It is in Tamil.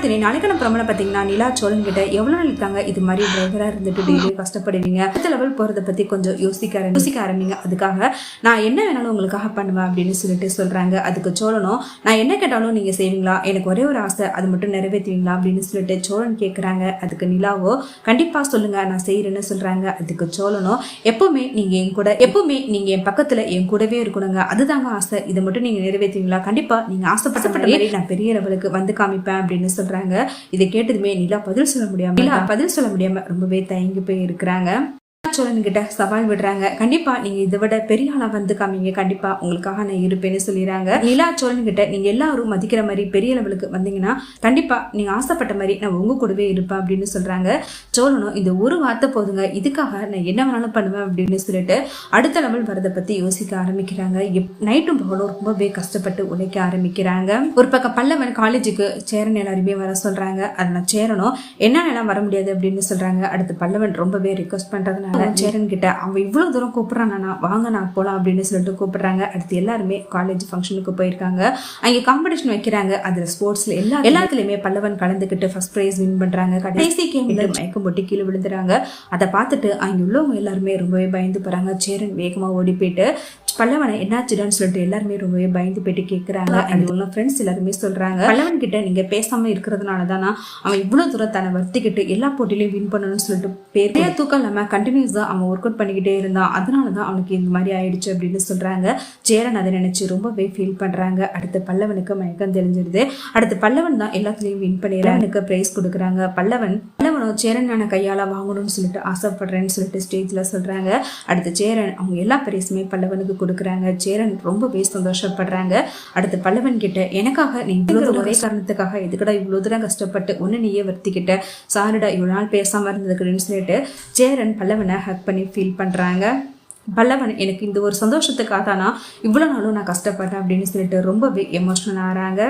எல்லாத்தையும் நாளைக்கான பிரமணம் பார்த்தீங்கன்னா நிலா சோழன் கிட்ட எவ்வளோ நாள் இருக்காங்க இது மாதிரி டிரைவராக இருந்துட்டு டெய்லியும் கஷ்டப்படுவீங்க, அடுத்த லெவல் போகிறத பற்றி கொஞ்சம் யோசிக்க ஆரம்பிங்க, அதுக்காக நான் என்ன வேணாலும் உங்களுக்காக பண்ணுவேன் அப்படின்னு சொல்லிட்டு சொல்கிறாங்க. அதுக்கு சோழனும் நான் என்ன கேட்டாலும் நீங்கள் செய்வீங்களா, எனக்கு ஒரே ஒரு ஆசை அது மட்டும் நிறைவேற்றுவீங்களா அப்படின்னு சொல்லிட்டு சோழன் கேட்குறாங்க. அதுக்கு நிலாவோ கண்டிப்பாக சொல்லுங்க நான் செய்கிறேன்னு சொல்கிறாங்க. அதுக்கு சோழனும் எப்பவுமே நீங்கள் என் பக்கத்தில் என் கூடவே இருக்கணுங்க, அதுதாங்க ஆசை, இதை மட்டும் நீங்கள் நிறைவேற்றுவீங்களா, கண்டிப்பாக நீங்கள் ஆசைப்பட்ட மாதிரி நான் பெரிய லெவலுக்கு வந்து காமிப்பேன் அப்படின்னு சொல்றாங்க. இதை கேட்டதுமே நிலா பதில் சொல்ல முடியாம ரொம்பவே தயங்கி போய் இருக்கிறாங்க. சோழன் கிட்ட சவால் விடுறாங்க, கண்டிப்பா நீங்க இதை விட பெரிய ஆளா வந்து காமிங்க, கண்டிப்பா உங்களுக்காக நான் இருப்பேன்னு சொல்லிடுறாங்க. நிலா சோழன் கிட்ட நீங்க எல்லாரும் மதிக்கிற மாதிரி பெரிய லெவலுக்கு வந்தீங்கன்னா கண்டிப்பா நீங்க ஆசைப்பட்ட மாதிரி நான் உங்க கூடவே இருப்பேன் அப்படின்னு சொல்றாங்க. சோழனும் இந்த ஒரு வார்த்தை போதுங்க, இதுக்காக நான் என்ன வேணாலும் பண்ணுவேன் அப்படின்னு சொல்லிட்டு அடுத்த லெவல் வரதை பத்தி யோசிக்க ஆரம்பிக்கிறாங்க. நைட்டும் பகலும் ரொம்பவே கஷ்டப்பட்டு உழைக்க ஆரம்பிக்கிறாங்க. ஒரு பக்கம் பல்லவன் காலேஜுக்கு சேரன் எல்லாருமே வர சொல்றாங்க. அதனால சேரனும் என்ன வர முடியாது அப்படின்னு சொல்றாங்க. அடுத்து பல்லவன் ரொம்பவே ரிக்வஸ்ட் பண்றதுனால சேரன் கிட்ட அவன் இவ்வளவு தூரம் கூப்பிடறானா வாங்க நான் போலாம் அப்படின்னு சொல்லிட்டு கூப்பிடுறாங்க. அடுத்து எல்லாருமே காலேஜ் ஃபங்க்ஷனுக்கு போயிருக்காங்க. அங்கே காம்படிஷன் வைக்கிறாங்க. அதுல ஸ்போர்ட்ஸ்ல எல்லாத்துலயுமே பல்லவன் கலந்துக்கிட்டு ஃபர்ஸ்ட் பிரைஸ் வின் பண்றாங்க. கடைசி கேம்ல மயக்கம் போட்டு கீழே விழுந்துறாங்க. அதை பார்த்துட்டு அங்க உள்ளவங்க எல்லாருமே ரொம்பவே பயந்து போறாங்க. சேரன் வேகமா ஓடி போயிட்டு பல்லவனை என்னாச்சுடான்னு சொல்லிட்டு எல்லாருமே ரொம்பவே பயந்து போயிட்டு கேட்கறாங்க. அண்ட் உள்ள ஃப்ரெண்ட்ஸ் எல்லாருமே சொல்றாங்க, பல்லவன் கிட்ட நீங்க பேசாம இருக்கிறதுனால தானா அவன் இவ்வளவு தூரம் தன்னை வருத்திக்கிட்டு எல்லா போட்டியிலையும் வின் பண்ணணும்னு சொல்லிட்டு பெரிய தூக்கம் இல்லாம கண்டினியூஸா அவன் ஒர்க் அவுட் பண்ணிக்கிட்டே இருந்தான், அதனாலதான் அவனுக்கு இந்த மாதிரி ஆயிடுச்சு அப்படின்னு சொல்றாங்க. சேரன் அதை நினைச்சு ரொம்பவே ஃபீல் பண்றாங்க. அடுத்து பல்லவனுக்கு மயக்கம் தெரிஞ்சிருது. அடுத்து பல்லவன் தான் எல்லாத்துலயும் வின் பண்ணிடுறான். எனக்கு பிரைஸ் கொடுக்குறாங்க. பல்லவனும் சேரனான கையால வாங்கணும்னு சொல்லிட்டு ஆசைப்படுறேன்னு சொல்லிட்டு ஸ்டேஜ்ல சொல்றாங்க. அடுத்து சேரன் அவங்க எல்லா பிரைஸுமே பல்லவனுக்கு கொடுக்குறாங்க. சேரன் ரொம்பவே சந்தோஷப்படுறாங்க. அடுத்து பல்லவன் கிட்ட எனக்காக நீ இவ்வளவு ஒரே காரணத்துக்காக எதுக்கடா இவ்வளவு தூரம் கஷ்டப்பட்டு ஒன்னு நீயே வருத்திக்கிட்ட, சாரிடா இவ்வளவு நாள் பேசாம இருந்ததுக்குன்னு சொல்லிட்டு சேரன் பல்லவனை ஹக் பண்ணி ஃபீல் பண்றாங்க. பல்லவன் எனக்கு இந்த ஒரு சந்தோஷத்துக்காக தானா இவ்வளவு நாளும் நான் கஷ்டப்பட்டேன் அப்படின்னு சொல்லிட்டு ரொம்பவே எமோஷனல் ஆறாங்க.